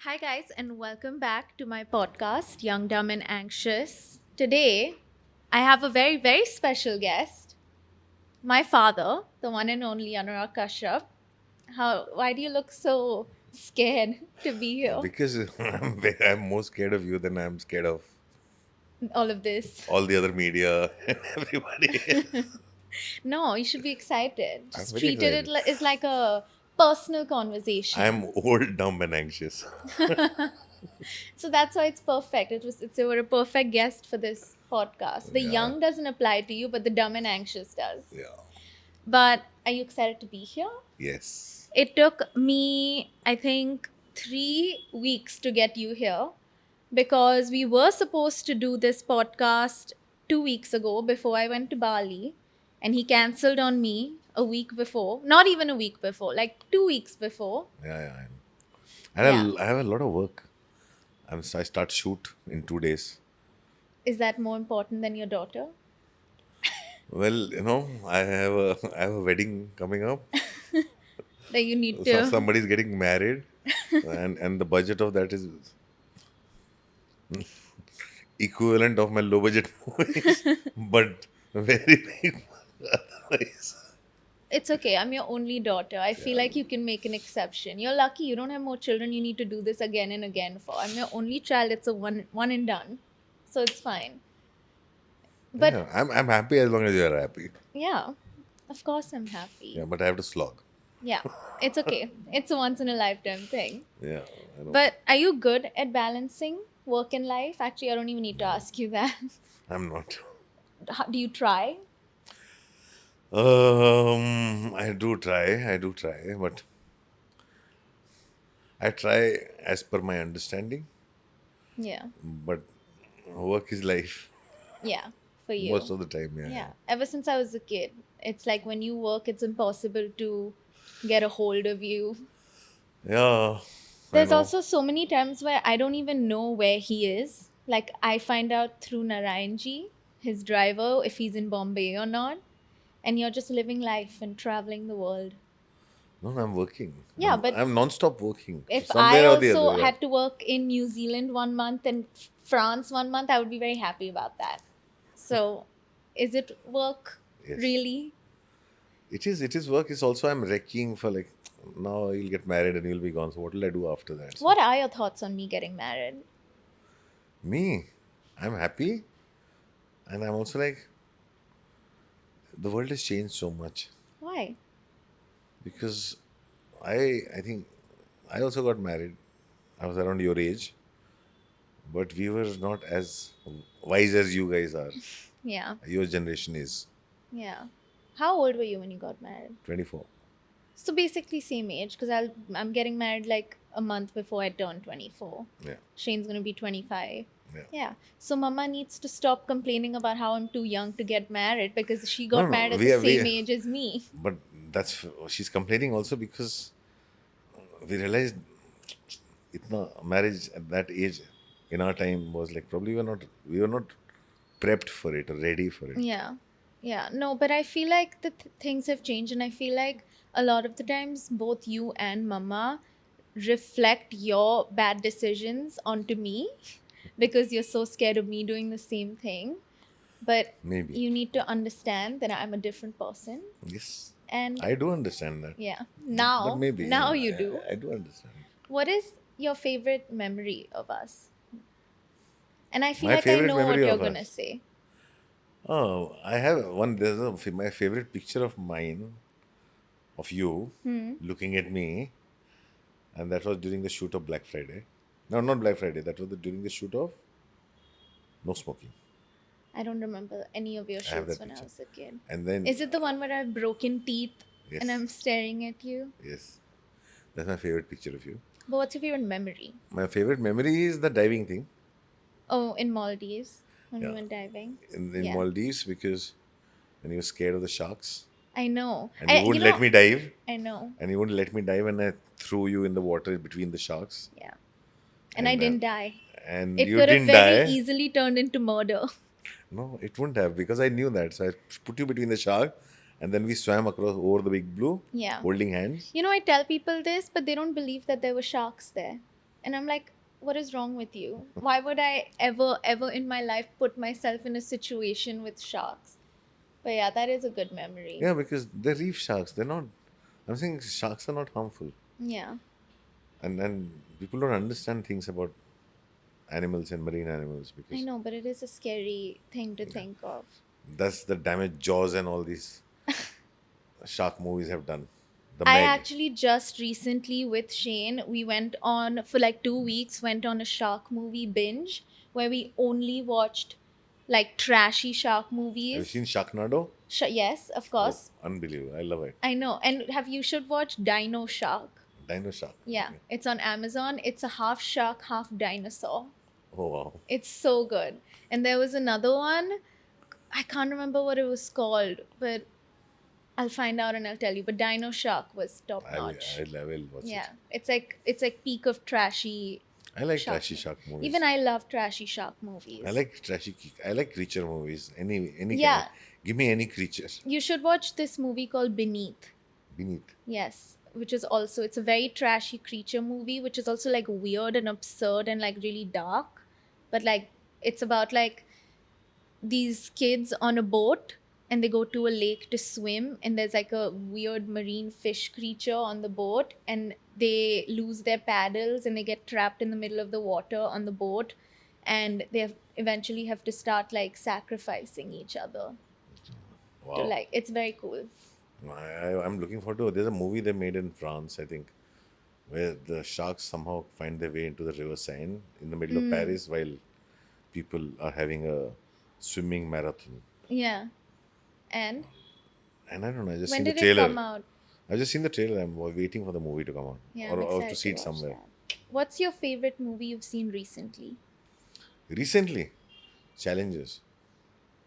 Hi, guys, and welcome back to my podcast, Young, Dumb, and Anxious. Today, I have a very, very special guest, my father, the one and only Anurag Kashyap. Why do you look so scared to be here? Because I'm more scared of you than I'm scared of All of this. all the other media and everybody. No, you should be excited. I'm Just very treat it excited. as like a personal conversation. I'm old, dumb, and anxious. So that's why it's perfect. You were a perfect guest for this podcast. The Yeah, young doesn't apply to you, but the dumb and anxious does. yeah, But are you excited to be here? yes. It took me, I think, 3 weeks to get you here because we were supposed to do this podcast 2 weeks ago before I went to Bali, and he cancelled on me a week before. Not even a week before, like 2 weeks before. Yeah. Yeah. I have a lot of work. I start shoot in 2 days. Is that more important than your daughter? Well, I have a wedding coming up. That you need So to. somebody's getting married, and the budget of that is equivalent of my low budget movies, but very big otherwise. It's okay. I'm your only daughter. I feel like you can make an exception. You're lucky you don't have more children you need to do this again and again for. I'm your only child. It's a one and done. So it's fine. But Yeah, I'm happy as long as you're happy. yeah, of course I'm happy. Yeah, but I have to slog. Yeah, it's okay. It's a once in a lifetime thing. Yeah, I know. But are you good at balancing work and life? Actually, I don't even need to ask you that. I'm not. Do you try? I do try, but I try as per my understanding. Yeah. But work is life Yeah, for most you. of the time. Yeah, Yeah, ever since I was a kid, it's like when you work, it's impossible to get a hold of you. yeah. I There's know. also so many times where I don't even know where he is. Like, I find out through Narayanji, his driver, if he's in Bombay or not. And you're just living life and traveling the world. No, I'm working. Yeah, but I'm non-stop working if I somewhere or the also other. Yeah. had to work in New Zealand 1 month and France 1 month, I would be very happy about that. So, is it work Yes. really? It is. It is work. It's also I'm wrecking for like now you'll get married and you'll be gone. So what will I do after that? So What are your thoughts on me getting married? me, I'm happy, and I'm also like the world has changed so much Why? because I think I also got married. I was around your age, but we were not as wise as you guys are. Yeah, Your generation is yeah. How old were you when you got married? 24. So basically same age because I'm getting married like a month before I turn 24. Yeah, Shane's gonna be 25. yeah. Yeah. So mama needs to stop complaining about how I'm too young to get married because she No, got no, married at we the are we. same age as me. But that's she's complaining also because we realized marriage at that age in our time was like probably we were not prepped for it or ready for it. Yeah. Yeah. No, but I feel like the things have changed, and I feel like a lot of the times both you and mama reflect your bad decisions onto me because you're so scared of me doing the same thing. But Maybe. you need to understand that I'm a different person. Yes. And I do understand that. yeah, But maybe, now yeah, you do. I do understand. What is your favorite memory of us? And I feel My like I favorite know what memory you're of going to us. say. Oh, I have one. My favorite picture of mine, of you, looking at me, and that was during the shoot of Black Friday. No, not Black Friday. That was during the shoot of No Smoking. I don't remember any of your I have shoots that when I picture. was a kid. And then, Is it the one where I have broken teeth and I'm yes, staring at you? yes, that's my favorite picture of you. But what's your favorite memory? My favorite memory is the diving thing. Oh, in Maldives when we Yeah, went diving. in Yeah, Maldives because when you were scared of the sharks I know. and you You wouldn't let know, me dive I know. and you wouldn't let me dive and I threw you in the water between the sharks Yeah. And I didn't die. and It you could have didn't very die. easily turned into murder. No, it wouldn't have because I knew that. So I put you between the shark and then we swam across over the big blue Yeah. holding hands. You know, I tell people this, but they don't believe that there were sharks there. And I'm like, what is wrong with you? Why would I ever in my life put myself in a situation with sharks? But yeah, that is a good memory. Yeah, because they're reef sharks. They're not. I'm saying sharks are not harmful, Yeah, and people don't understand things about animals and marine animals I because know, but it is a scary thing to think of. that's the damage Jaws and all these shark movies have done. The I Meg. actually just recently with Shane, we went on for like 2 weeks, went on a shark movie binge where we only watched like trashy shark Have you movies. seen Sharknado? Yes, of Oh, course. unbelievable! I love it. I know. And you should watch Dino Shark. Dino Shark. Yeah, Okay. it's on Amazon. It's a half shark, half dinosaur. Oh wow. It's so good. And there was another one. I can't remember what it was called, but I'll find out and I'll tell you. But Dino Shark was top notch. I will watch it. Yeah, it's like peak of trashy I like shark trashy movie. shark movies. Even I love trashy shark I movies. like trashy. I like creature movies. Any kind. Yeah, Give me any creature. you should watch this movie called Beneath. Beneath. Yes, which is also it's a very trashy creature movie, which is also like weird and absurd and like really dark. But like it's about like these kids on a boat and they go to a lake to swim and there's like a weird marine fish creature on the boat and they lose their paddles and they get trapped in the middle of the water on the boat and eventually have to start like sacrificing each other to Wow. like it's very cool. I'm looking forward to. There's a movie they made in France, I think, where the sharks somehow find their way into the River Seine in the middle of Paris while people are having a swimming marathon. Yeah. And And I don't know. I just when seen the did it come trailer. out? I've just seen the trailer. I'm waiting for the movie to come out, Yeah, I'm or to excited see to it watch somewhere. that. What's your favorite movie you've seen recently? Recently, Challenges.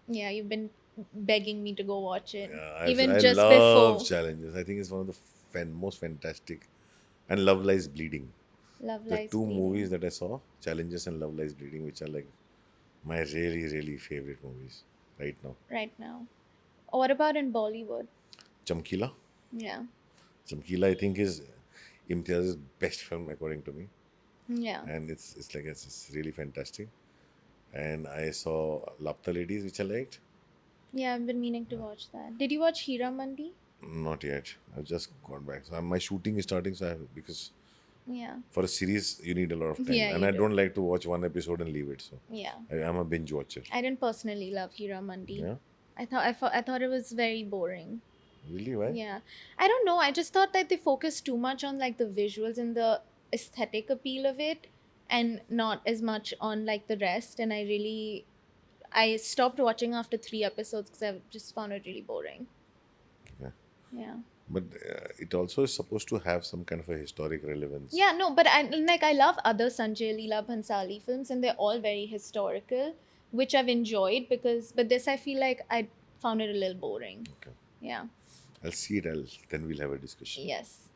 Yeah, you've been begging me to go watch it. I Even just love before Challenges. I think it's one of the most fantastic. And Love Lies Bleeding. Love The Lies two movies Bleeding. that I saw, Challenges and Love Lies Bleeding, which are like my really favorite movies right now. Right now. What about in Bollywood? Chamkila. Yeah. Chamkila, I think, is Imtiaz's best film according to me, Yeah. and it's really fantastic. And I saw Lapta Ladies, which I liked. Yeah, I've been meaning to watch that. Did you watch Hira Mandi? Not yet. I've just got back. So my shooting is starting. So because Yeah. for a series you need a lot of time, Yeah, and you I do. don't like to watch one episode and leave it. So Yeah. I'm a binge watcher. I didn't personally love Hira Mandi. Yeah. I thought it was very boring. Really? Why? Yeah. I don't know. I just thought that they focused too much on like the visuals and the aesthetic appeal of it and not as much on like the rest. And I stopped watching after 3 episodes because I just found it really boring. Yeah. Yeah. But it also is supposed to have some kind of a historic relevance. Yeah, no, but I love other Sanjay Leela Bhansali films and they're all very historical, which I've enjoyed but this I feel like I found it a little boring. Okay. Yeah. I'll see it. Then we'll have a discussion. Yes.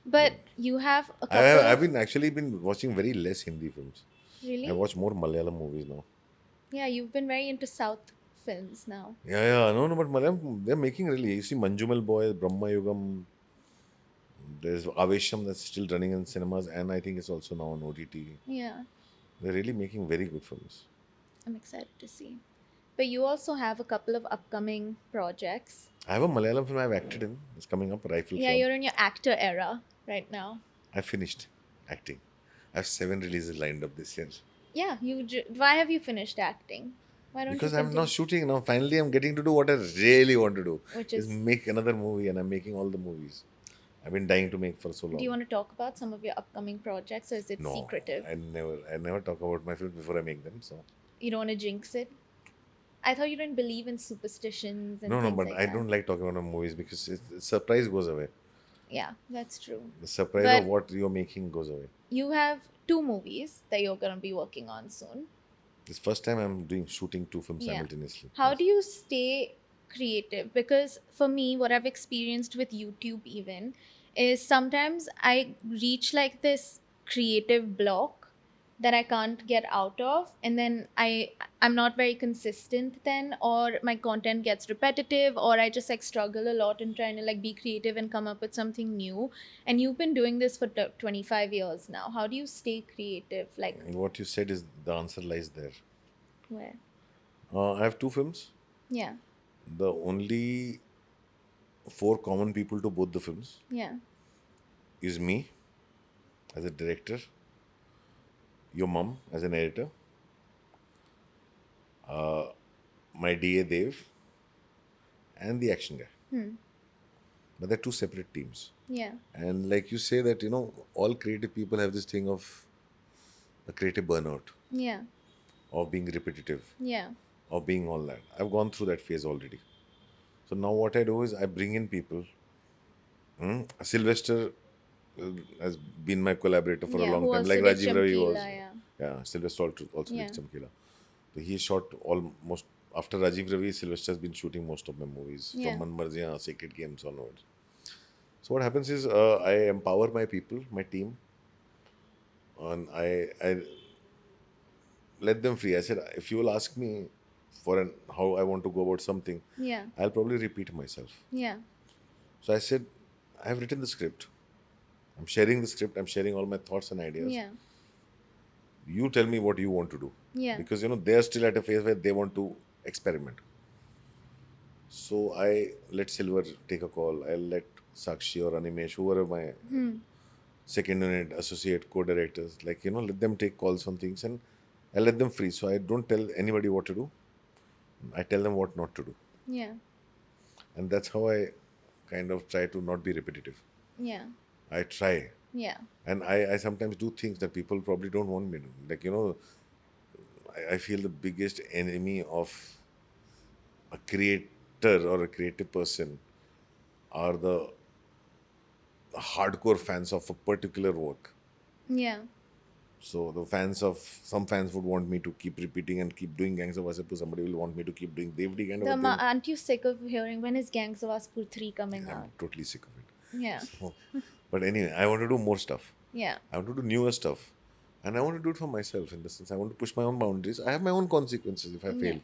But you have a couple I've of been actually been watching very less Hindi films. I really? watch more Malayalam movies now. Yeah, you've been very into South films now. Yeah. No, but Malayalam, they're making really. You see Manjumal Boy, Brahma Yugam, there's Avesham that's still running in cinemas, and I think it's also now on OTT. Yeah, They're really making very good films. I'm excited to see. But you also have a couple of upcoming projects. I have a Malayalam film I've acted in. It's coming up, Rifle Yeah, Club. you're in your actor era right now. I finished acting. I have 7 releases lined up this year. Yeah, why have you finished acting? Why don't Because you I'm continue? now shooting now. Finally, I'm getting to do what I really want to do. Which Is is, make another movie, and I'm making all the movies I've been dying to make for so long. do you want to talk about some of your upcoming projects or is it No, secretive? I never talk about my films before I make them. So You don't want to jinx it? I thought you didn't believe in superstitions and no, things but like I that. don't like talking about my movies because surprise goes away. Yeah, that's true. The surprise But of what you're making goes away. you have 2 movies that you're going to be working on soon. This first time I'm doing shooting 2 films Yeah. simultaneously. How Yes. do you stay creative? Because for me, what I've experienced with YouTube even is sometimes I reach like this creative block that I can't get out of, and then I'm not very consistent then, or my content gets repetitive, or I just like struggle a lot in trying to like be creative and come up with something new. And you've been doing this for 25 years now. How do you stay creative? Like What you said is the answer lies there. where? I have two films. Yeah. The only four common people to both the films Yeah. is me as a director, your mom as an editor, my DA Dev, and the action guy. But they're two separate teams. Yeah. And like you say that, all creative people have this thing of a creative burnout, Yeah. of being repetitive, Yeah. of being all that. I've gone through that phase already. So now what I do is I bring in people. Sylvester uh, has been my collaborator for a Yeah. long Who time, like also did Rajiv Ravi Chamkila? was. Yeah. Yeah, Sylvester also did Yeah. Chamkila. So he shot almost after Rajiv Ravi. Sylvester has been shooting most of my movies from Yeah. Man Marziyan, Sacred Games onwards. So what happens is I empower my people, my team, and I let them free. I said if you will ask me for how I want to go about something, Yeah. I'll probably repeat myself. Yeah. So I said I have written the script. I'm sharing the script. I'm sharing all my thoughts and ideas. Yeah. You tell me what you want to do, Yeah. because they're still at a phase where they want to experiment. So I let Silver take a call. I'll let Sakshi or Animesh, whoever my second unit associate co-directors, like let them take calls on things, and I let them free. So I don't tell anybody what to do. I tell them what not to do, Yeah. and that's how I kind of try to not be repetitive. Yeah. I try, Yeah. and I sometimes do things that people probably don't want me to. Like I feel the biggest enemy of a creator or a creative person are the hardcore fans of a particular work. Yeah. So the fans of some fans would want me to keep repeating and keep doing Gangs of Wasseypur. Somebody will want me to keep doing Devdi kind of a thing. Aren't you sick of hearing when is Gangs of Wasseypur 3 coming I'm out? totally sick of it. Yeah. So, but anyway, I want to do more stuff. Yeah. I want to do newer stuff. And I want to do it for myself in the sense I want to push my own boundaries. I have my own consequences if I Yeah. fail.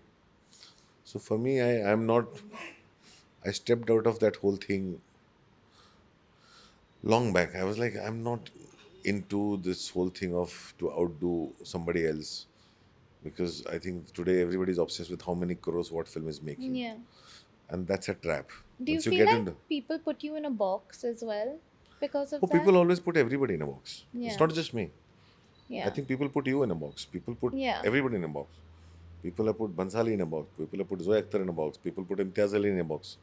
So for me, I'm not, I stepped out of that whole thing long back. I was like, I'm not into this whole thing of to outdo somebody else, because I think today everybody's obsessed with how many crores what film is making, Yeah. and that's a trap. Do you Once you feel get like into, people put you in a box as well because oh, of that? people always put everybody in a box. It's Yeah. not just me. I Yeah. think people put you in a box. People put Yeah. everybody in a box. People have put Bansali in a box. People have put Zoe Akhtar in a box. People put Imtiaz Ali in a box.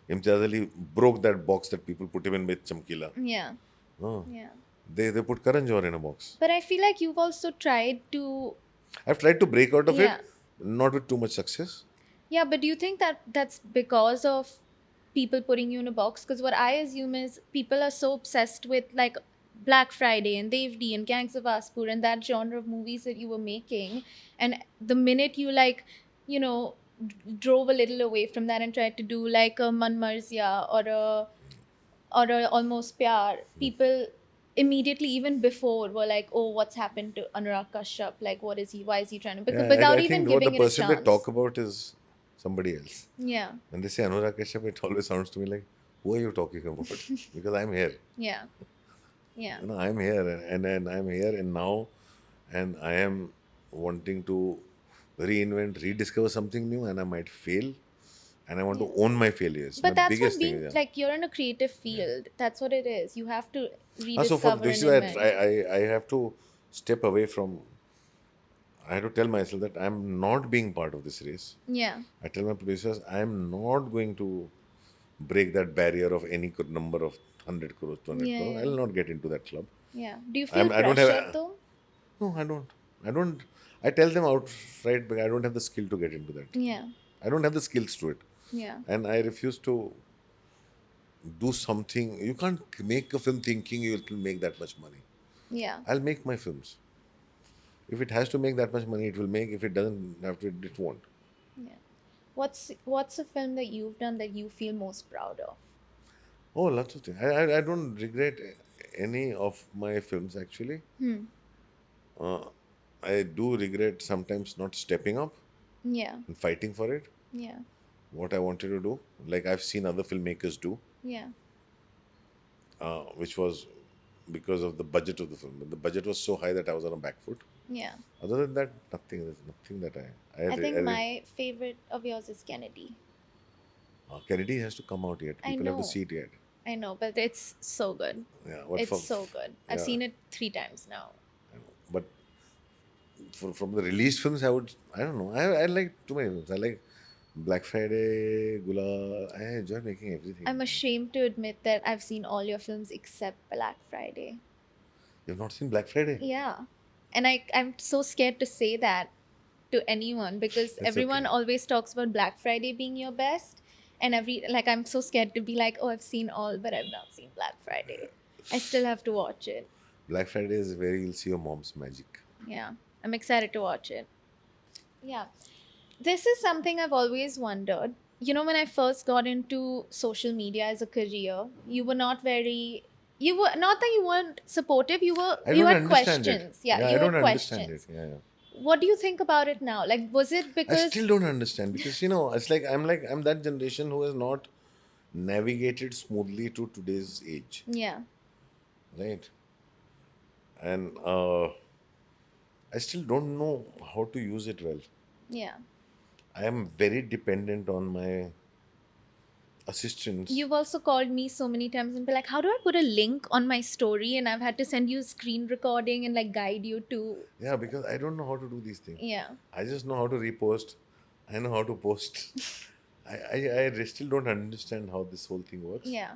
Imtiaz Ali broke that box that people put him in with Chamkila. Yeah. Oh. Yeah. They put Karan Johar in a box. But I feel like you've also tried to. I've tried to break out of Yeah. it, not with too much success. Yeah, but do you think that that's because of people putting you in a box? Because what I assume is people are so obsessed with like Black Friday and Devdi and Gangs of Wasseypur and that genre of movies that you were making, and the minute you like, you know, drove a little away from that and tried to do like a Man Marzia or a Almost Pyar, people immediately even before were like, oh, what's happened to Anurag Kashyap? Like, what is he? Why is he trying to? Because Yeah, without I even think what the giving it a person they talk chance. about is somebody else. Yeah. When they say Anurag Kashyap, it always sounds to me like, who are you talking about? Because I'm here. Yeah. Yeah. I'm here, and I'm here and now, and I am wanting to reinvent, rediscover something new, and I might fail, and I want Yeah. to own my failures. My But that's what biggest thing being is, yeah. like you're in a creative Yeah. field. That's what it is. You have to So for rediscover this and is why invent. I have to step away from. I have to tell myself that I'm not being part of this race. Yeah. I tell my producers I'm not going to break that barrier of any number of 100 crores, 200 Yeah. crores. Yeah. I'll not get into that club. Yeah. Do you feel I don't have. pressured though? No, I don't. I don't. I tell them outright, but I don't have the skill to get into that. Yeah. I don't have the skills to it. Yeah. And I refuse to do something. You can't make a film thinking you will make that much money. Yeah. I'll make my films. If it has to make that much money, it will make. If it doesn't have to, it won't. Yeah. What's a film that you've done that you feel most proud of? Oh, lots of things. I don't regret any of my films actually. I do regret sometimes not stepping up Yeah. and fighting for it. Yeah. What I wanted to do, like I've seen other filmmakers do, Yeah. which was because of the budget of the film. The budget was so high that I was on a back foot. Yeah. Other than that, nothing. There's nothing that I think my favorite of yours is Kennedy. Kennedy has to come out yet. I People have to know. see it yet. I know, but it's so good. Yeah, what It's for? so good. I've Yeah, seen it 3 times now. I know. But from the released films, I don't know. I like too many films. I like Black Friday, Gula. I enjoy making everything. I'm ashamed to admit that I've seen all your films except Black Friday. You've not seen Black Friday? Yeah. And I'm so scared to say that to anyone because That's everyone okay. always talks about Black Friday being your best. And I'm so scared to be like, oh, I've seen all, but I've not seen Black Friday. I still have to watch it. Black Friday is where you'll see your mom's magic. Yeah. I'm excited to watch it. Yeah. This is something I've always wondered. You know, when I first got into social media as a career, you were not very, you were not that you weren't supportive, I you don't had understand it. questions. Yeah, Yeah, I you don't had understand it. questions. Yeah, yeah. What do you think about it now? Like, was it I because, still don't understand because it's like I'm that generation who has not navigated smoothly to today's age, yeah, right? And I still don't know how to use it well. yeah. I am very dependent on my assistants. You've also called me so many times and be like, how do I put a link on my story? And I've had to send you screen recording and like guide you to, Yeah, because I don't know how to do these things. yeah, I just know how to repost. I know how to post. I still don't understand how this whole thing works. yeah.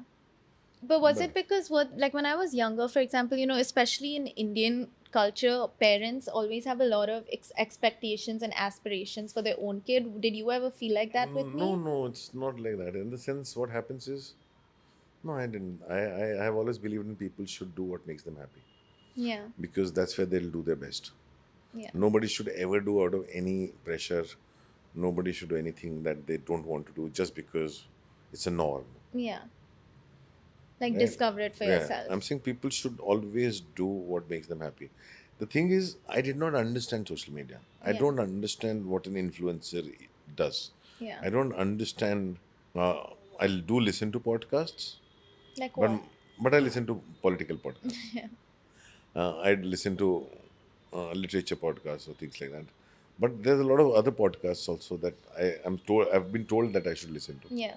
But was But it because like when I was younger, for example, you know, especially in Indian culture, parents always have a lot of expectations and aspirations for their own kid. Did you ever feel like that with no, me? no, it's not like that. In the sense, what happens is, no, I didn't. I have always believed in people should do what makes them happy Yeah, because that's where they'll do their best. yeah, Nobody should ever do out of any pressure. Nobody should do anything that they don't want to do just because it's a norm. yeah. Like Right? discover it for Yeah. I'm yourself. saying people should always do what makes them happy. The thing is, I did not understand social media. I Yeah, don't understand what an influencer does. yeah. I don't understand. I do listen to podcasts, Like but what? but I listen to political podcasts. Yeah, I'd listen to literature podcasts or things like that. But there's a lot of other podcasts also that I've been told that I should listen to. yeah,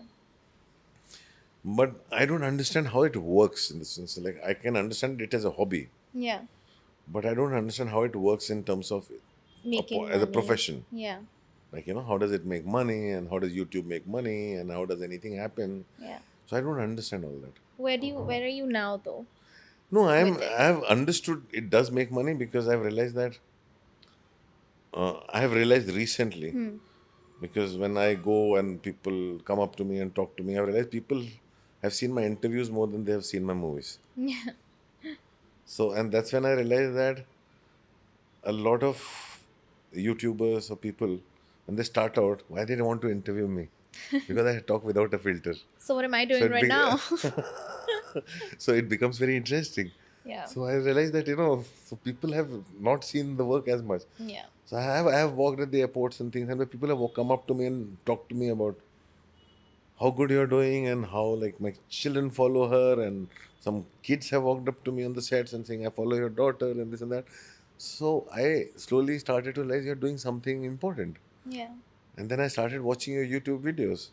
But I don't understand how it works in the sense like I can understand it as a hobby, yeah. but I don't understand how it works in terms of Making as a money. profession. Yeah, Like how does it make money and how does YouTube make money and how does anything happen? yeah. So I don't understand all that. Where are you now though No, with it? I have understood it does make money because I have realized recently Hmm. because when I go and people come up to me and talk to me, I realize people have seen my interviews more than they have seen my movies. Yeah, So, and that's when I realized that a lot of YouTubers or people, when they start out, why they don't want to interview me? Because I talk without a filter. so what am I So doing right now? so it becomes very interesting. Yeah, So I realized that so people have not seen the work as much. yeah, So I have walked at the airports and things, and where people have come up to me and talked to me about how good you're doing and how like my children follow her, and some kids have walked up to me on the sets and saying I follow your daughter and this and that. So I slowly started to realize you're doing something important, yeah. and then I started watching your YouTube videos.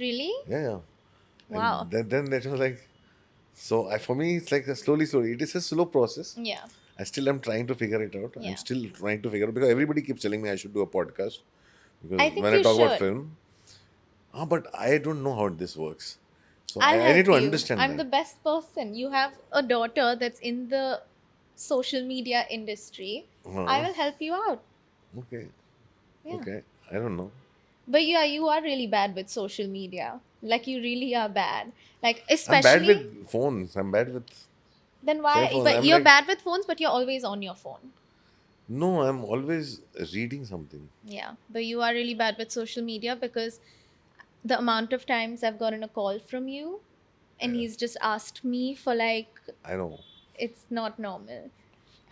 Really? Yeah, yeah. Wow. And then that was like, so for me it's like a slowly. It is a slow process. Yeah, I still am trying to figure it out. I'm yeah. still trying to figure out because everybody keeps telling me I should do a podcast I because think when I you talk about should. film, but I don't know how this works. So I'll I need help to you. understand I'm that. the best person. You have a daughter that's in the social media industry. I Uh, will help you out. okay, Yeah. okay. I don't know. But yeah, you are really bad with social media. Like you really are bad. Like I'm bad especially with phones. I'm bad with then cell why phones. but I'm you're like, bad with phones but you're always on your phone. no, I'm always reading something. Yeah. But you are really bad with social media because the amount of times I've gotten a call from you and Yeah, he's just asked me for like I know. it's not normal.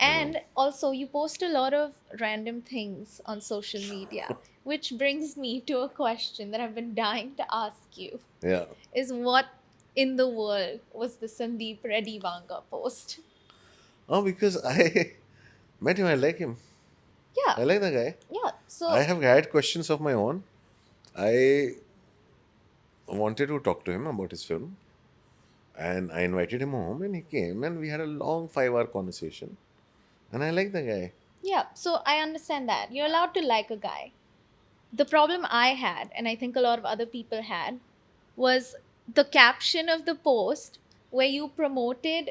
I know. And also, you post a lot of random things on social media, which brings me to a question that I've been dying to ask you Yeah. is what in the world was the Sandeep Reddy Vanga post? Oh, because I met him. I like him. Yeah, I like the guy. yeah. I So, have had questions of my own. I wanted to talk to him about his film, and I invited him home, and he came, and we had a long 5 hour conversation. And I like the guy. yeah, so I understand that. You're allowed to like a guy. The problem I had, and I think a lot of other people had, was the caption of the post where you promoted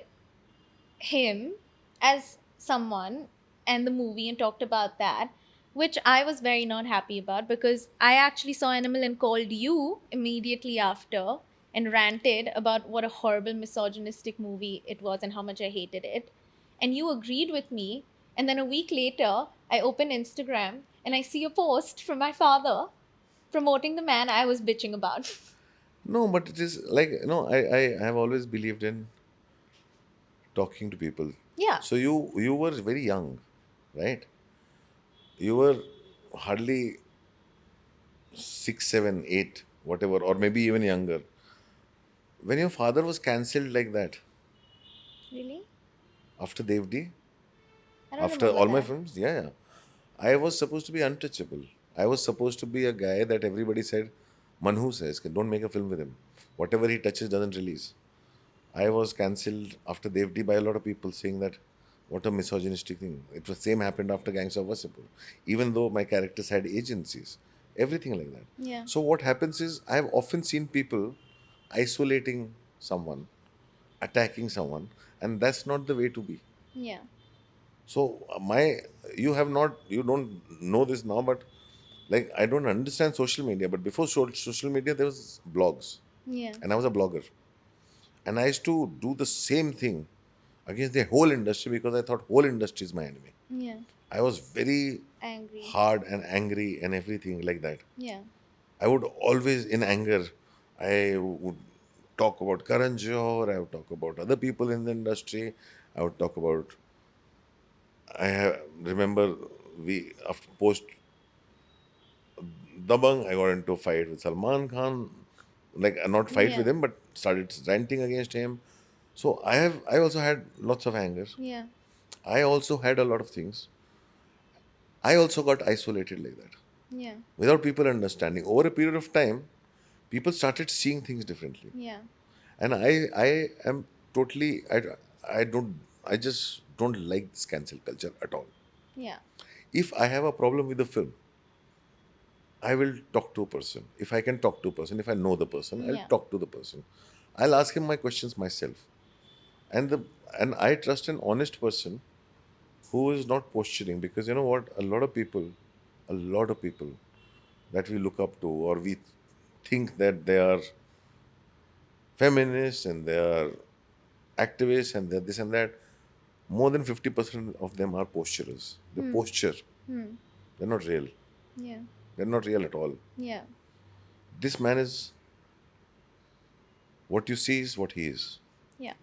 him as someone and the movie and talked about that, which I was very not happy about because I actually saw Animal and called you immediately after and ranted about what a horrible misogynistic movie it was and how much I hated it. And you agreed with me. And then a week later, I open Instagram and I see a post from my father promoting the man I was bitching about. No, but it is like, I have always believed in talking to people. Yeah, So you were very young, right? You were hardly 6, 7, 8, whatever, or maybe even younger. When your father was cancelled like that really? after Devdi, I don't after remember all my that. films, yeah, yeah. I was supposed to be untouchable. I was supposed to be a guy that everybody said, Manhu says, don't make a film with him. Whatever he touches doesn't release. I was cancelled after Devdi by a lot of people saying that what a misogynistic thing. It was same happened after Gangs of Wasseypur. Even though my characters had agencies, everything like that. Yeah, So what happens is I have often seen people isolating someone, attacking someone, and that's not the way to be. yeah, So you don't know this now, but like I don't understand social media. But before social media, there was blogs, yeah, and I was a blogger. And I used to do the same thing against the whole industry because I thought whole industry is my enemy. yeah. I was very Angry. hard and angry and everything like that. Yeah. I would always, in anger, I would talk about Karan Johar, I would talk about other people in the industry, I would talk about. Remember we after post Dabang, I got into a fight with Salman Khan, like not fight with Yeah. him, but started ranting against him. So I also had lots of anger. Yeah. I also had a lot of things. I also got isolated like that Yeah. without people understanding. Over a period of time, people started seeing things differently. Yeah. And I am totally, I don't, I just don't like this cancel culture at all. Yeah. If I have a problem with the film, I will talk to a person. If I can talk to a person, if I know the person, I'll Yeah. talk to the person. I'll ask him my questions myself. And I trust an honest person who is not posturing, because you know what, a lot of people that we look up to, or we think that they are feminists and they are activists and they're this and that, more than 50% of them are posturers. They Hmm. posture. Hmm. They're not real. Yeah. They're not real at all. Yeah. This man is, what you see is what he is. Yeah.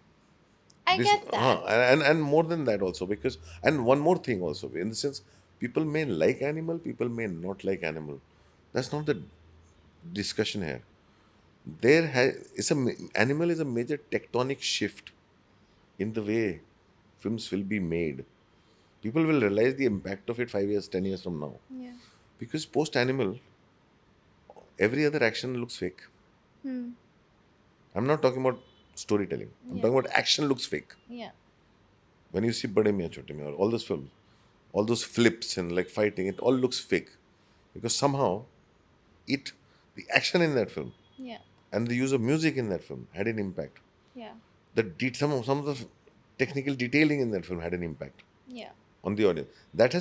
I This get that. and more than that also, because, and one more thing also, in the sense, people may like animal, people may not like animal. That's not the discussion here. Animal is a major tectonic shift in the way films will be made. People will realize the impact of it 5 years, 10 years from now, Yeah. because post animal, every other action looks fake. Hmm. I'm not talking about storytelling. I'm Yeah. talking about action looks fake. Yeah. When you see Bade Miyan Chote Miyan, or all those films, all those flips and like fighting, it all looks fake, because somehow it, the action in that film Yeah. and the use of music in that film had an impact. Yeah. Some of the technical detailing in that film had an impact Yeah. on the audience. That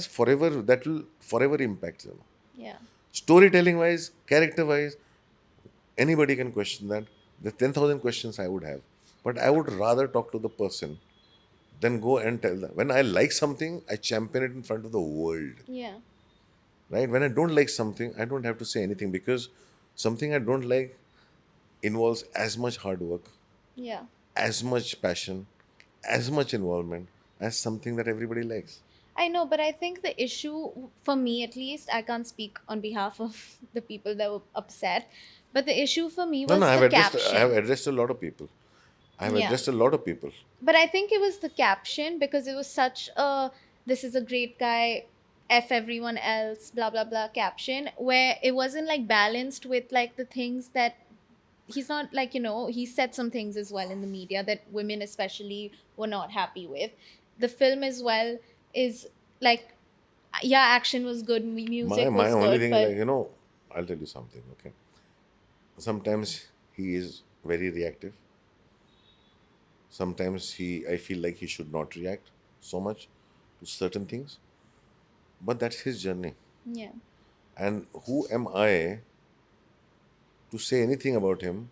will forever impact them. Yeah. Storytelling wise, character wise, anybody can question that. The 10,000 questions I would have, but I would rather talk to the person than go and tell them. When I like something, I champion it in front of the world. Yeah. Right? When I don't like something, I don't have to say anything, because something I don't like involves as much hard work, Yeah. as much passion, as much involvement, as something that everybody likes. I know, but I think the issue, for me at least, I can't speak on behalf of the people that were upset, but the issue for me No, no, was the I have caption. addressed a lot of people. I have Yeah. addressed a lot of people. But I think it was the caption because it was such a this is a great guy, F everyone else, blah blah blah caption, where it wasn't like balanced with like the things that he's not like, he said some things as well in the media that women especially were not happy with. The film as well is like, yeah, action was good, My music my was only good, thing is but like, I'll tell you something, okay? Sometimes he is very reactive. Sometimes I feel like he should not react so much to certain things. But that's his journey. yeah, And who am I to say anything about him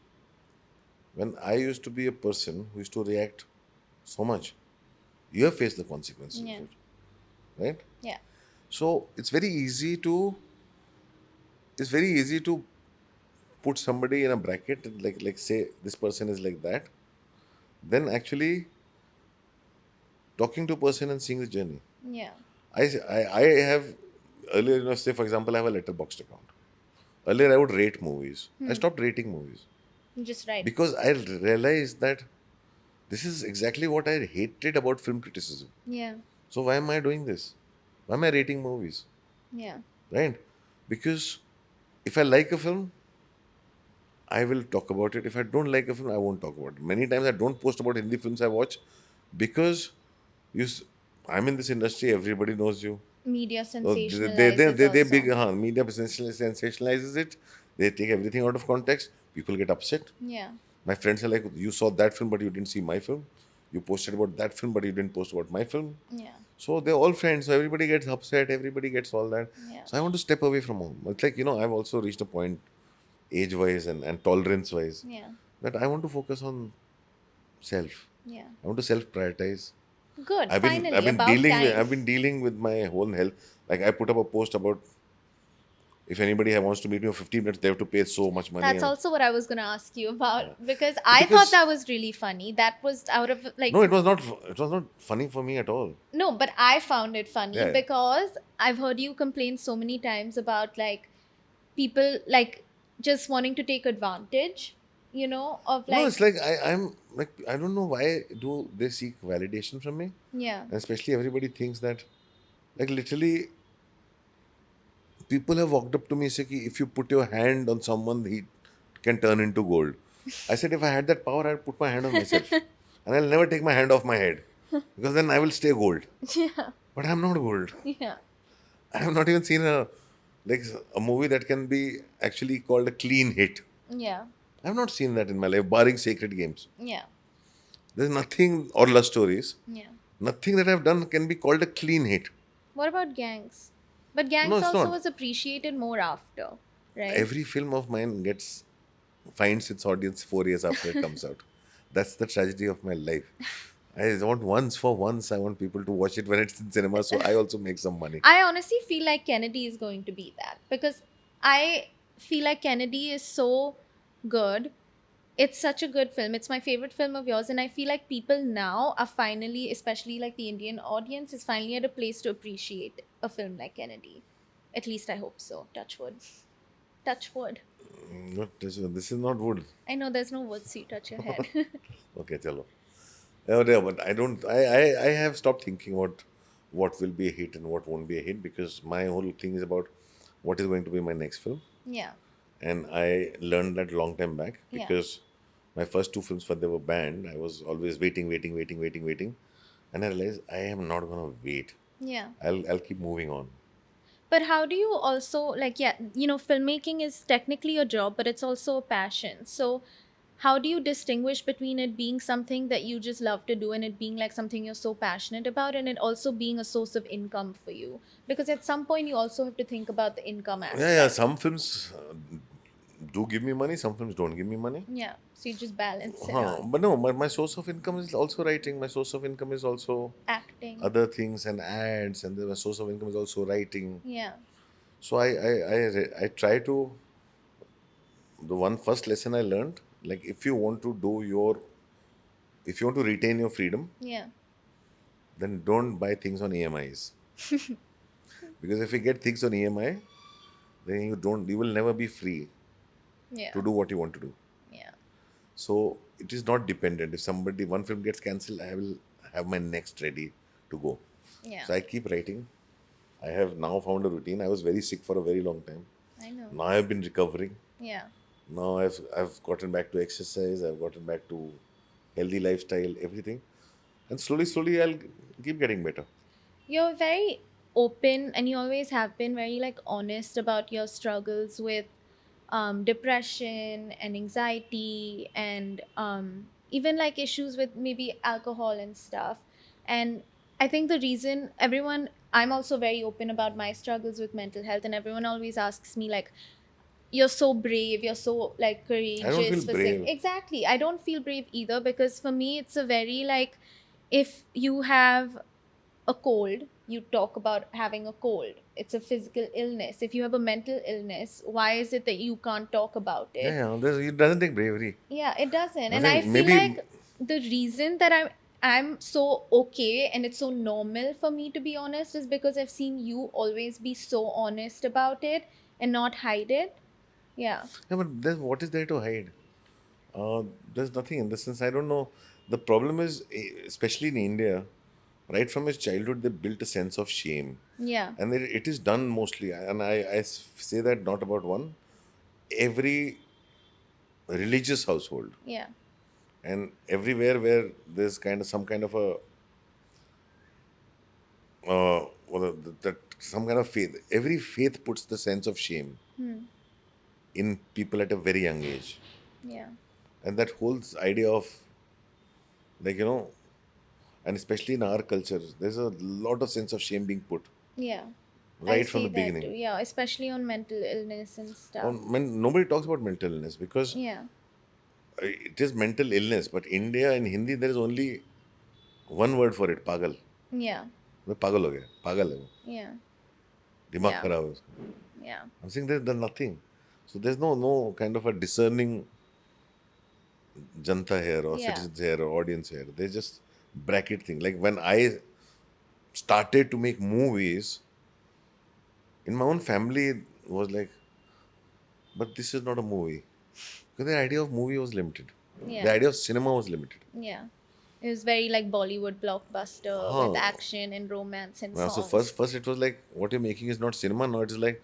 when I used to be a person who used to react so much? You have faced the consequences yeah, of it, right? yeah, So it's very easy to put somebody in a bracket and like say this person is like that. Then actually talking to a person and seeing the journey. yeah, I have earlier, say for example, I have a letterboxd account. Earlier, I would rate movies. I stopped rating movies just right, because I realized that this is exactly what I hated about film criticism. yeah, So why am I doing this? Why am I rating movies? yeah, Right? Because if I like a film, I will talk about it. If I don't like a film, I won't talk about it. Many times I don't post about Hindi films I watch because you, s- I'm in this industry. Everybody knows you. media So sensationalizes they big also, media sensationalizes it. They take everything out of context. People get upset. yeah, My friends are like, you saw that film, but you didn't see my film. You posted about that film, but you didn't post about my film. yeah, So they're all friends. So everybody gets upset. Everybody gets all that. yeah, So I want to step away from home. It's like, I've also reached a point, age wise and tolerance wise, yeah, that I want to focus on self. yeah. I want to self prioritize. Good, I've finally, been about time. dealing with my whole health. Like I put up a post about if anybody wants to meet me for 15 minutes, they have to pay so much money. That's And also what I was going to ask you about because I thought because that was really funny. That was out of like, no, it was not. It was not funny for me at all. no, but I found it funny Yeah. because I've heard you complain so many times about like people like just wanting to take advantage, of No, like, it's like I'm like I don't know why do they seek validation from me, yeah, and especially everybody thinks that like literally people have walked up to me and say, "Ki, if you put your hand on someone, he can turn into gold." I said, if I had that power, I'd put my hand on myself, and I'll never take my hand off my head because then I will stay gold. yeah, But I'm not gold. yeah, I have not even seen a movie that can be actually called a clean hit. yeah, I have not seen that in my life, barring Sacred Games. yeah, There's nothing, or love stories. yeah. Nothing that I've done can be called a clean hit. What about gangs? But No, gangs it's also not. was appreciated more after, right? Every film of mine finds its audience 4 years after it comes out. That's the tragedy of my life. I want people to watch it when it's in cinema, so I also make some money. I honestly feel like Kennedy is going to be that because I feel like Kennedy is so good. It's such a good film. It's my favorite film of yours. And I feel like people now are finally, especially like the Indian audience, is finally at a place to appreciate a film like Kennedy. At least I hope so. Touch wood. Touch wood. This is not wood. I know there's no wood, so you touch your head. Okay, chalo. Yeah, but I don't. I have stopped thinking about what will be a hit and what won't be a hit because my whole thing is about what is going to be my next film. Yeah. And I learned that long time back Yeah. because my first two films, when they were banned, I was always waiting, and I realized I am not gonna wait. Yeah. I'll keep moving on. But how do you also, like, yeah, filmmaking is technically a job, but it's also a passion. So, how do you distinguish between it being something that you just love to do and it being like something you're so passionate about and it also being a source of income for you? Because at some point, you also have to think about the income Yeah. aspect. Some films do give me money. Some films don't give me money. Yeah. So, you just balance it Huh. out. But no, my source of income is also writing. My source of income is also Acting. other things and ads, and then my source of income is also writing. Yeah. So I try to the one first lesson I learned, like if you want to retain your freedom, Yeah. then don't buy things on EMIs. Because if you get things on EMI, then you will never be free Yeah. to do what you want to do. Yeah. So it is not dependent. If one film gets cancelled, I will have my next ready to go. Yeah. So I keep writing. I have now found a routine. I was very sick for a very long time. I know. Now I've been recovering. Yeah. Now I've gotten back to exercise. I've gotten back to healthy lifestyle, everything, and slowly I'll keep getting better. You're very open and you always have been very like honest about your struggles with depression and anxiety and even like issues with maybe alcohol and stuff. And I think the reason everyone, I'm also very open about my struggles with mental health, and everyone always asks me like, you're so brave, you're so like I don't feel courageous for saying. brave. Exactly, I don't feel brave either, because for me it's a very like, if you have a cold, you talk about having a cold. It's a physical illness. If you have a mental illness, why is it that you can't talk about Yeah, it? yeah. It doesn't take bravery. Yeah, it doesn't. I And I think feel maybe like the reason that I'm so okay and it's so normal for me to be honest is because I've seen you always be so honest about it and not hide it. Yeah. yeah, but what is there to hide? There's nothing in the sense. I don't know. The problem is, especially in India, right from his childhood, they built a sense of shame, Yeah. and it is done mostly. And I say that not about one, every religious household, Yeah. and everywhere where there's kind of some kind of a that some kind of faith. Every faith puts the sense of shame Hmm. in people at a very young age, Yeah. and that whole idea of, like, and especially in our culture, there's a lot of sense of shame being put Yeah. I right from see the that too. beginning. Yeah, especially on mental illness and stuff. Nobody talks about mental illness because Yeah. it is mental illness, but India in Hindi there is only one word for it, pagal. Yeah. वो पागल हो गया, पागल है वो, Yeah. दिमाग Yeah. खराब है उसका. Yeah. I'm saying there's nothing. So there's no kind of a discerning janta here or Yeah. citizens here or audience here. They just bracket thing. Like when I started to make movies, in my own family it was like, but this is not a movie. Because the idea of movie was limited. The Yeah. idea of cinema was limited. Yeah. It was very like Bollywood blockbuster with Huh. action and romance and So songs. first it was like, what you're making is not cinema. Now it is like,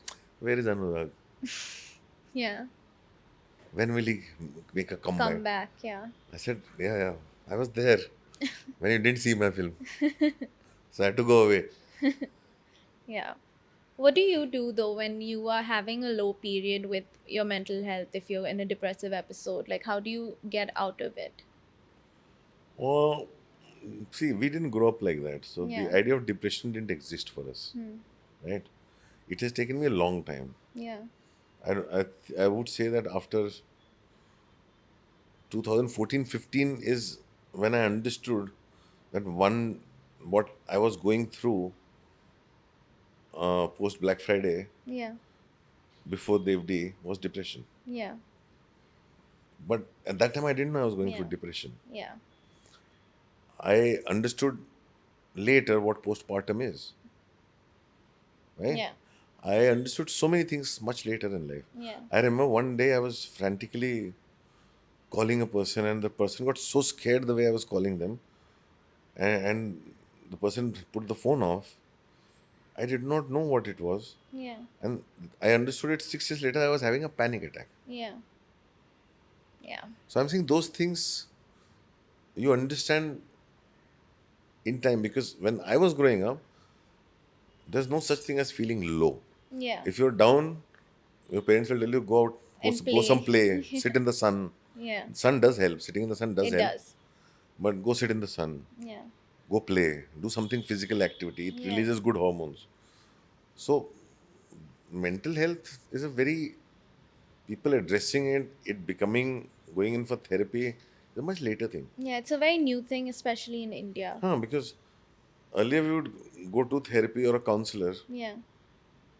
where is Anurag? Yeah. When will he make a comeback? Come back. Yeah. I said, yeah. I was there when you didn't see my film. So I had to go away. Yeah. What do you do though when you are having a low period with your mental health if you're in a depressive episode? Like, how do you get out of it? Well, see, we didn't grow up like that. So the Yeah. idea of depression didn't exist for us. Right? It has taken me a long time. Yeah. I would say that after 2014-15 is when I understood that what I was going through post Black Friday Yeah. before Dev Day was depression. Yeah. But at that time I didn't know I was going through Yeah. depression. Yeah. I understood later what postpartum is. Right? Yeah. I understood so many things much later in life. Yeah. I remember one day I was frantically calling a person, and the person got so scared the way I was calling them, and the person put the phone off. I did not know what it was, Yeah. and I understood it 6 years later. I was having a panic attack. Yeah. Yeah. So I'm saying those things you understand in time, because when I was growing up, there's no such thing as feeling low. Yeah. If you're down, your parents will tell you go out, And go some play. play, sit in the sun. Yeah. Sun does help. Sitting in the sun does It help, does. but go sit in the sun, Yeah. go play, do something physical activity. It Yeah. releases good hormones. So mental health is a very, people addressing it becoming, going in for therapy is a much later thing. Yeah. It's a very new thing, especially in India. Because earlier we would go to therapy or a counselor Yeah.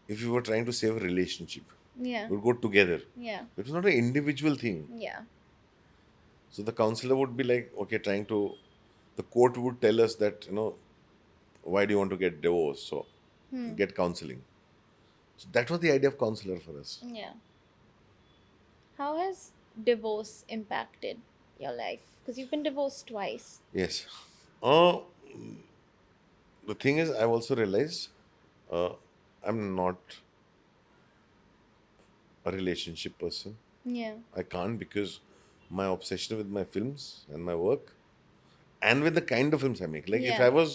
if we were trying to save a relationship. Yeah. We would go together. Yeah. It was not an individual thing. Yeah. So the counselor would be like, okay, the court would tell us that, why do you want to get divorced? So get counseling. So that was the idea of counselor for us. Yeah. How has divorce impacted your life? Because you've been divorced twice. Yes. Uh, the thing is, I've also realized uh, I'm not a relationship person. Yeah. I can't because my obsession with my films and my work and with the kind of films I make. Like if Yeah.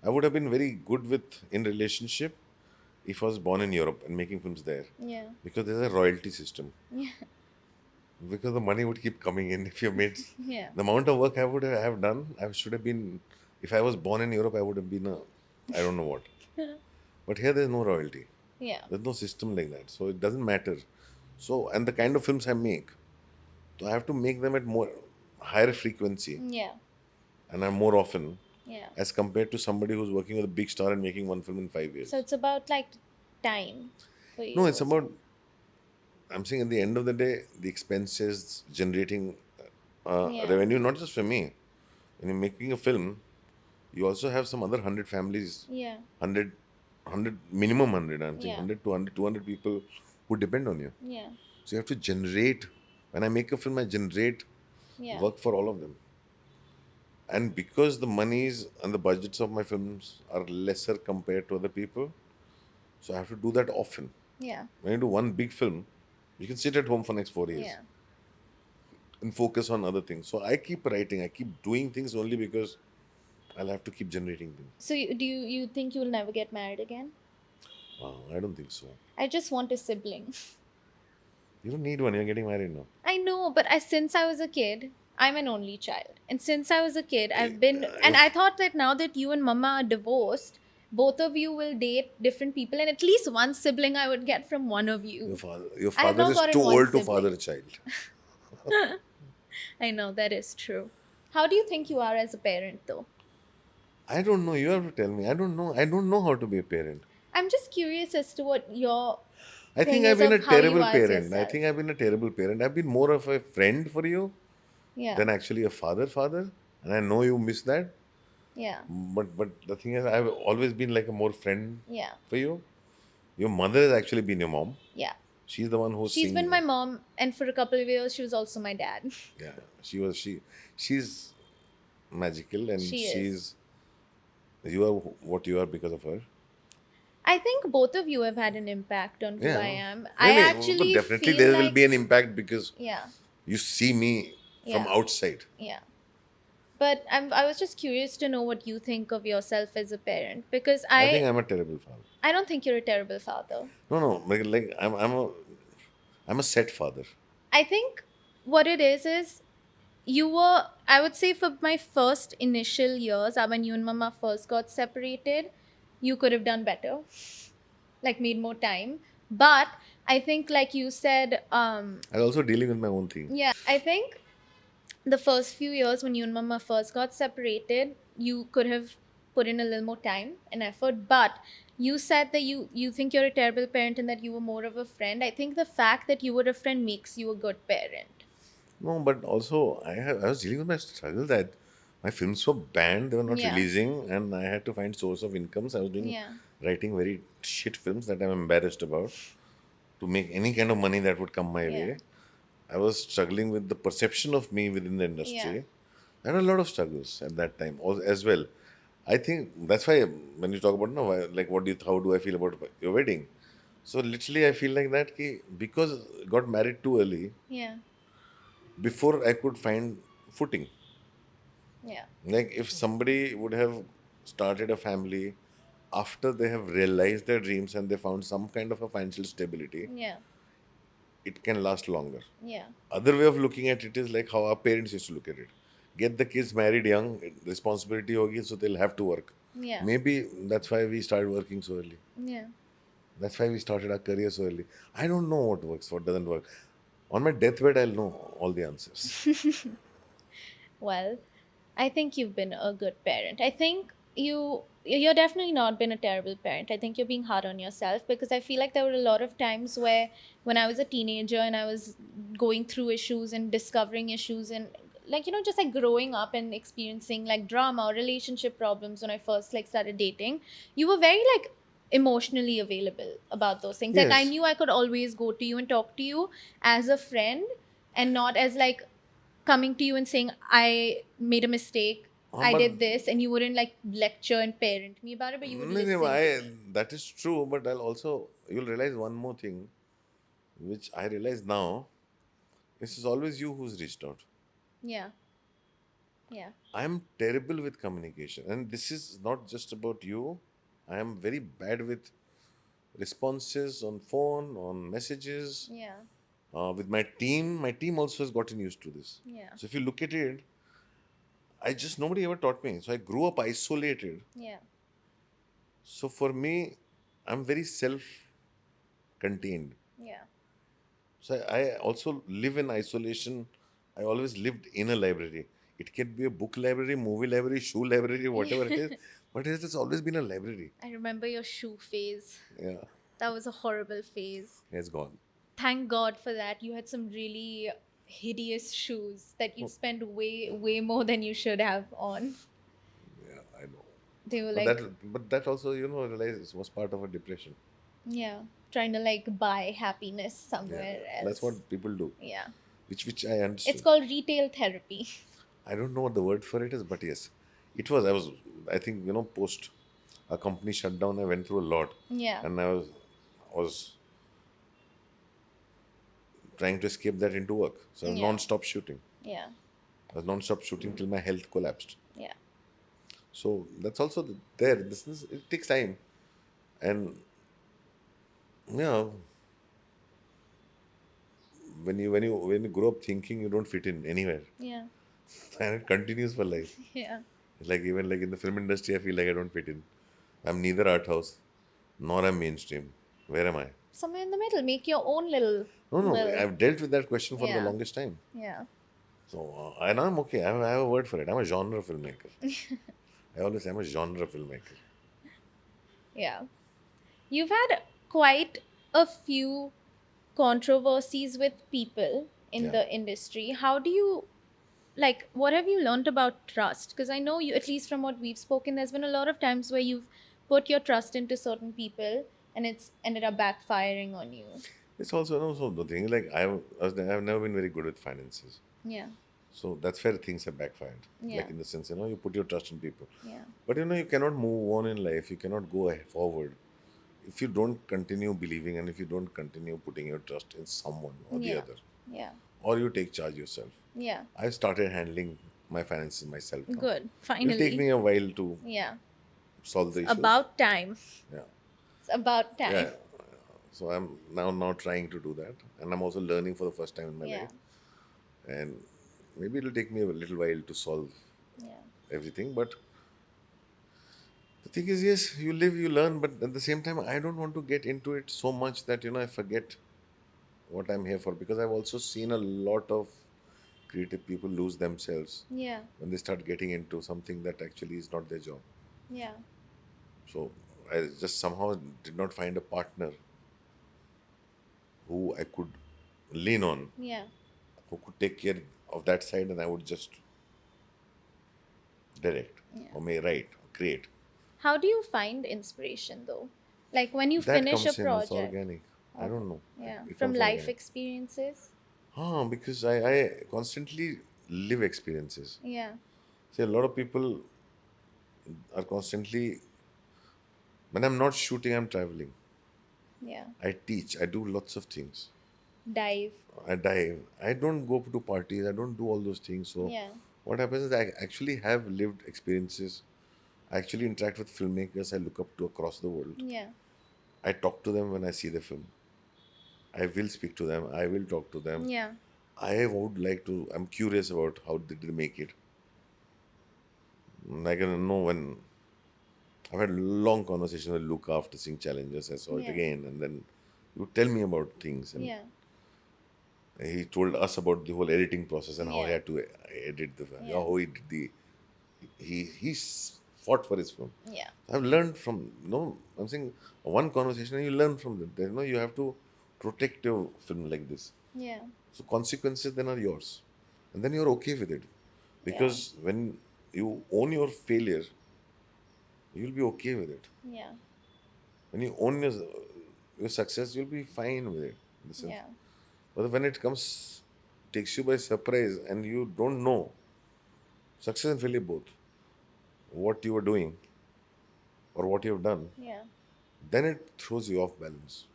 I would have been very good with in relationship if I was born in Europe and making films there Yeah. because there's a royalty system. Yeah. Because the money would keep coming in if you made Yeah. the amount of work I would have done. I should have been, if I was born in Europe, I would have been a, I don't know what. But here there's no royalty. Yeah. There's no system like that. So it doesn't matter. So, and the kind of films I make, so I have to make them at more higher frequency Yeah. and more often Yeah. as compared to somebody who's working with a big star and making one film in 5 years. So it's about like time for No, you it's also. about, I'm saying at the end of the day, the expenses generating Yeah. revenue, not just for me. When you're making a film, you also have some other 100 families, Yeah. 100, minimum 100, I'm saying Yeah. 100 to 100, 200 people who depend on you. Yeah. So you have to generate, when I make a film, I generate Yeah. work for all of them. And because the monies and the budgets of my films are lesser compared to other people, so I have to do that often. Yeah. When you do one big film, you can sit at home for next 4 years Yeah. and focus on other things. So I keep writing, I keep doing things only because I'll have to keep generating things. So you think you'll never get married again? I don't think so. I just want a sibling. You don't need one, you're getting married now. I know, but since I was a kid, I'm an only child. And since I was a kid, I've been, and I If thought that now that you and mama are divorced, both of you will date different people, and at least one sibling I would get from one of you. your I have father not is gotten too one old to father sibling. a child. I know, that is true. How do you think you are as a parent, though? I don't know. You have to tell me. I don't know. I don't know how to be a parent. I'm just curious as to what your I think thing I've is been of a how you terrible are as parent. I yourself. think I've been a terrible parent. I've been more of a friend for you Yeah. than actually a father. And I know you miss that. Yeah. But the thing is, I've always been like a more friend Yeah. for you. Your mother has actually been your mom. Yeah. She's the one who's She's been singing. my mom, and for a couple of years, she was also my dad. Yeah, she's magical, and She is. you are what you are because of her. I think both of you have had an impact on who I Yeah. am. No, I no, but actually definitely feel there will be like, an impact because yeah, you see me from yeah, outside. yeah. But I was just curious to know what you think of yourself as a parent, because I think I'm a terrible father. I don't think you're a terrible father. No, like I'm a set father. I think what it is you were, I would say, for my first initial years, when you and mama first got separated, you could have done better, like made more time. But I think, like you said, I'm also dealing with my own thing. yeah, I think the first few years when you and mama first got separated, you could have put in a little more time and effort. But you said that you think you're a terrible parent and that you were more of a friend. I think the fact that you were a friend makes you a good parent. No, but also I was dealing with my struggle that my films were banned, they were not Yeah. releasing, and I had to find source of incomes. I was doing Yeah. writing very shit films that I'm embarrassed about to make any kind of money that would come my Yeah. way. I was struggling with the perception of me within the Yeah. industry. I had a lot of struggles at that time as well. I think that's why when you talk about no, like how do I feel about your wedding? So literally, I feel like that because I got married too early Yeah. before I could find footing. Yeah. Like if somebody would have started a family after they have realized their dreams and they found some kind of a financial stability, Yeah. it can last longer. Yeah. Other way of looking at it is like how our parents used to look at it. Get the kids married young, responsibility hogi, so they'll have to work. Yeah. Maybe that's why we started working so early. Yeah. That's why we started our career so early. I don't know what works, what doesn't work. On my deathbed, I'll know all the answers. Well, I think you've been a good parent. I think you're definitely not been a terrible parent. I think you're being hard on yourself, because I feel like there were a lot of times where when I was a teenager and I was going through issues and discovering issues and like, just like growing up and experiencing like drama or relationship problems when I first like started dating, you were very like emotionally available about those things. Like I Yes. knew I could always go to you and talk to you as a friend, and not as like coming to you and saying I made a mistake, I But did this, and you wouldn't like lecture and parent me about it, but you would no, no, listen to me. that is true. But you'll realize one more thing, which I realize now. This is always you who's reached out. Yeah. Yeah. I'm terrible with communication, and this is not just about you. I am very bad with responses on phone, on messages, Yeah. with my team. My team also has gotten used to this. Yeah. So if you look at it, nobody ever taught me. So I grew up isolated. Yeah. So for me, I'm very self-contained. Yeah. So I also live in isolation. I always lived in a library. It can be a book library, movie library, shoe library, whatever it is. But it has always been a library. I remember your shoe phase. Yeah, That was a horrible phase. it's gone. Thank God for that. You had some really hideous shoes that you Oh, spent way more than you should have on. yeah, I know. They were But like, that also, I realized was part of a depression. yeah, trying to like buy happiness Yeah, somewhere that's else. what people do, Yeah. which I It's understood. called retail therapy. I don't know what the word for it is, but yes, it was. I think, post a company shutdown, I went through a lot, Yeah. and I was trying to escape that into work. So I was Yeah. non-stop shooting. Yeah. I was non-stop shooting till my health collapsed. Yeah. So that's also there. It takes time, and yeah, when you grow up thinking you don't fit in anywhere, Yeah. and it continues for life. Yeah. Like even like in the film industry, I feel like I don't fit in. I'm neither art house, nor I'm mainstream. Where am I? Somewhere in the middle. Make your own little No, no. will. I've dealt with that question for the Yeah. longest time. Yeah. So and I'm okay. I have a word for it. I'm a genre filmmaker. I always say I'm a genre filmmaker. Yeah. You've had quite a few controversies with people in Yeah. the industry. How do you like what have you learned about trust? Because I know you, at least from what we've spoken, there's been a lot of times where you've put your trust into certain people and it's ended up backfiring on you. It's also the thing. Like I've never been very good with finances. Yeah. So that's where things have backfired. Yeah. Like in the sense, you put your trust in people. Yeah. But you cannot move on in life. You cannot go forward if you don't continue believing and if you don't continue putting your trust in someone or the Yeah. other, Yeah. or you take charge yourself. Yeah. I started handling my finances myself now. Good. It'll take Finally. me a while to Yeah. solve the issues. About time. Yeah, It's about time. yeah. So I'm now trying to do that, and I'm also learning for the first time in my Yeah. life. And maybe it'll take me a little while to solve Yeah. everything. But the thing is, yes, you live, you learn, but at the same time, I don't want to get into it so much that I forget what I'm here for, because I've also seen a lot of creative people lose themselves Yeah. when they start getting into something that actually is not their job. Yeah. So I just somehow did not find a partner who I could lean on, Yeah. who could take care of that side, and I would just direct Yeah. or may write or create. How do you find inspiration though? Like when you That finish a comes in, it's project. organic. I Okay. don't know. Yeah. It From comes life organic. experiences. Because I constantly live experiences. Yeah. See, a lot of people are constantly, when I'm not shooting, I'm traveling. Yeah. I teach, I do lots of things. Dive. I dive. I don't go to parties, I don't do all those things. So, Yeah. what happens is I actually have lived experiences. I actually interact with filmmakers I look up to across the world. Yeah. I talk to them when I see the film. I will speak to them, I will talk to them. Yeah. I'm curious about how did they make it. I can know when I've had long conversations with Luca after seeing Challengers. I saw it Yeah. again, and then he would tell me about things, and Yeah. he told us about the whole editing process and how he Yeah. had to edit Yeah. how he did fought for his film. Yeah. I've learned from I'm saying one conversation, and you learn from them. You have to protect your film like this. Yeah. So consequences then are yours, and then you're okay with it. Yeah. Because when you own your failure, you'll be okay with it. Yeah. When you own your success, you'll be fine with it. In the sense, Yeah. but when it comes, takes you by surprise, and you don't know success and failure both, what you are doing or what you have done, Yeah. then it throws you off balance.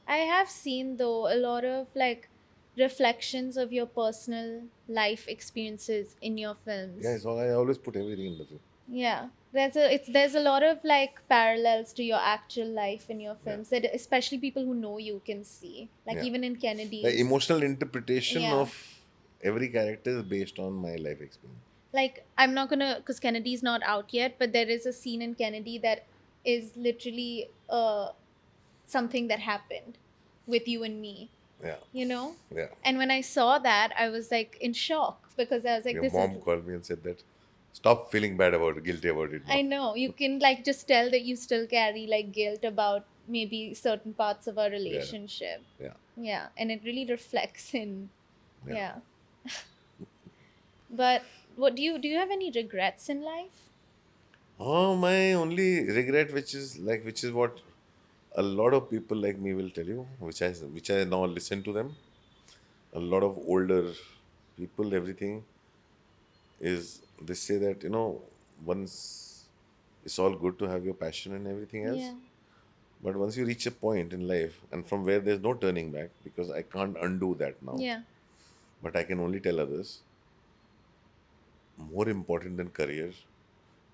I have seen though a lot of like reflections of your personal life experiences in your Yeah, films. so I always put everything in the film. Yeah. There's a lot of like parallels to your actual life in your Yeah, films that especially people who know you can see. Like yeah. even in The Kennedy's. emotional interpretation Yeah. of every character is based on my life experience. Like I'm not gonna, because Kennedy's not out yet, but there is a scene in Kennedy that is literally something that happened with you and me, Yeah, you know? yeah. And when I saw that, I was like in shock because I was like, Your this is, mom called me and said that stop feeling bad about it, guilty about it I now. know, you can like just tell that you still carry like guilt about maybe certain parts of our Yeah, relationship. yeah, Yeah. And it really reflects in, yeah. yeah. But what do you have any regrets in life? Oh, my only regret, which is what a lot of people like me will tell you, which I now listen to them. A lot of older people, everything is they say that once it's all good to have your passion and everything else, Yeah. but once you reach a point in life, and from where there's no turning back, because I can't undo that now, Yeah. but I can only tell others, more important than career,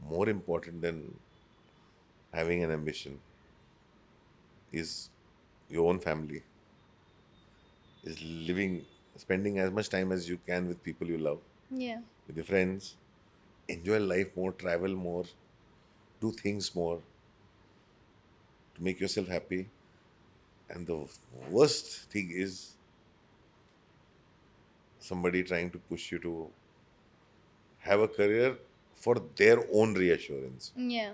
more important than having an ambition is your own family, is living, spending as much time as you can with people you love, Yeah. with your friends, enjoy life more, travel more, do things more to make yourself happy. And the worst thing is somebody trying to push you to have a career for their own reassurance. Yeah.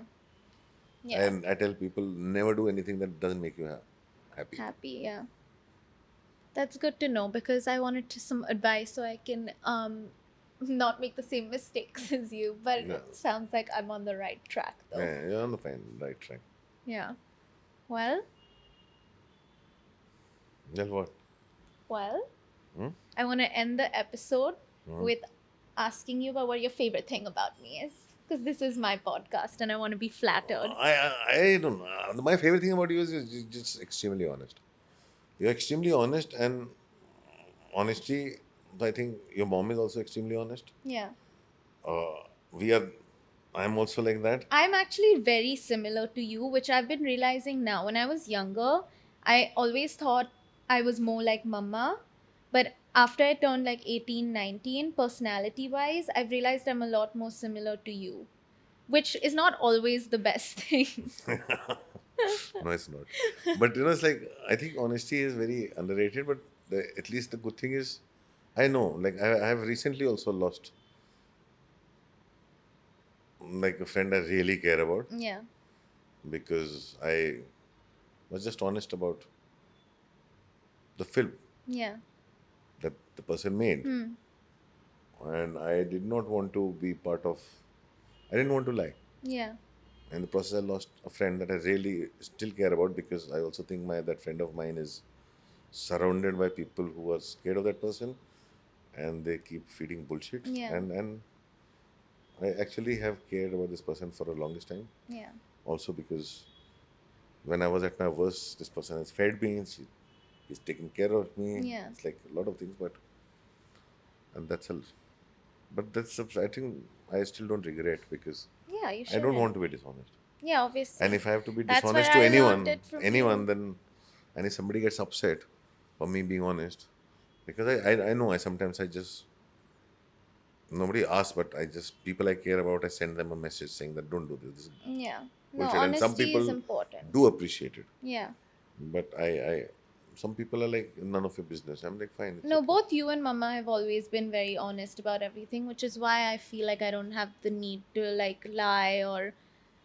Yeah. And I tell people, never do anything that doesn't make you happy. Happy. Yeah. That's good to know because I wanted to some advice so I can not make the same mistakes as you. But Yeah, it sounds like I'm on the right track though. yeah, you're on the fine right track. Yeah. Well, Then what? well, Hmm? I want to end the episode with asking you about what your favorite thing about me is. Because this is my podcast and I want to be flattered. I don't know. My favorite thing about you is you're just extremely honest. You're extremely honest, and honesty, I think your mom is also extremely honest. Yeah. We are, I'm also like that. I'm actually very similar to you, which I've been realizing now. When I was younger, I always thought I was more like mama. But after I turned like 18, 19, personality wise, I've realized I'm a lot more similar to you, which is not always the best thing. No, it's not. But it's like, I think honesty is very underrated, but at least the good thing is, I know, like, I have recently also lost, like, a friend I really care about, Yeah. because I was just honest about the film Yeah. that the person made. Hmm. And I did not want to be part of, I didn't want to lie. Yeah. In the process, I lost a friend that I really still care about, because I also think that friend of mine is surrounded by people who are scared of that person, and they keep feeding bullshit. Yeah. And I actually have cared about this person for the longest time. Yeah. Also because when I was at my worst, this person has fed me. He's taken care of me. Yeah. It's like a lot of things, but and that's a, but I think I still don't regret, because Yeah, you I don't want shouldn't. to be dishonest. Yeah, And obviously. if I have to be That's what dishonest to I learned it from you. anyone, then, and if somebody gets upset for me being honest, because I know I just, nobody asks, but I just, people I care about, I send them a message saying that don't do this. This is Yeah. No, bullshit. And some honesty is people important. do appreciate it, Yeah. but some people are like, none of your business. I'm like, fine, it's No, okay. both you and Mama have always been very honest about everything, which is why I feel like I don't have the need to like lie or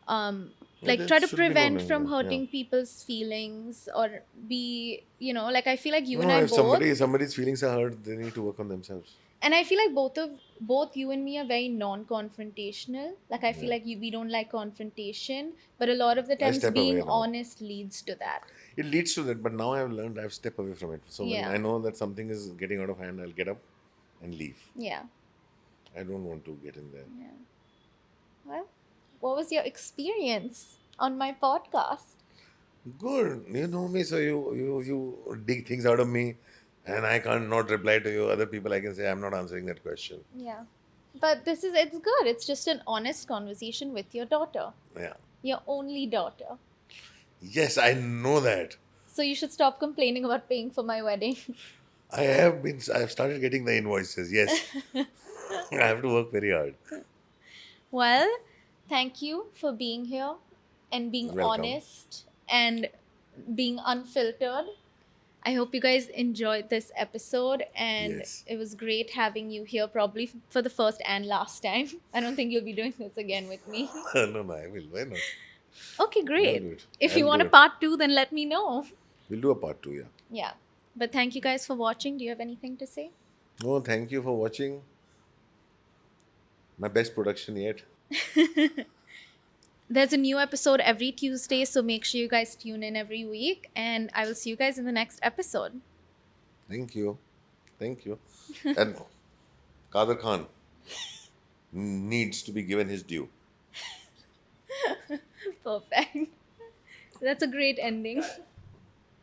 Yeah, like there try to should be no prevent name. from Yeah, yeah. hurting people's feelings or be, like I feel like you and No, I if both. somebody's feelings are hurt, they need to work on themselves. And I feel like both you and me are very non-confrontational. Like I feel Yeah. like we don't like confrontation, but a lot of the I times step being away now. honest leads to that. It leads to that, but now I've learned I've stepped away from it. So when Yeah. I know that something is getting out of hand, I'll get up and leave. Yeah. I don't want to get in there. Yeah. Well, what was your experience on my podcast? Good. You know me, so you dig things out of me, and I can't not reply to you. Other people, I can say I'm not answering that question. Yeah. But it's good. It's just an honest conversation with your daughter, Yeah. your only daughter. Yes, I know that. So you should stop complaining about paying for my wedding. I have been. I have started getting the invoices. Yes, I have to work very hard. Well, thank you for being here and being Welcome. honest and being unfiltered. I hope you guys enjoyed this episode, and Yes. it was great having you here, probably for the first and last time. I don't think you'll be doing this again with me. No, no, I will. Why not? Okay, I'll great. do it. If you I'll want do a it. part two, then let me know. We'll do a part two. Yeah. Yeah. But thank you guys for watching. Do you have anything to say? Oh, thank you for watching. My best production yet. There's a new episode every Tuesday, so make sure you guys tune in every week, and I will see you guys in the next episode. Thank you. Thank you. And Kader Khan needs to be given his due. Perfect. That's a great ending.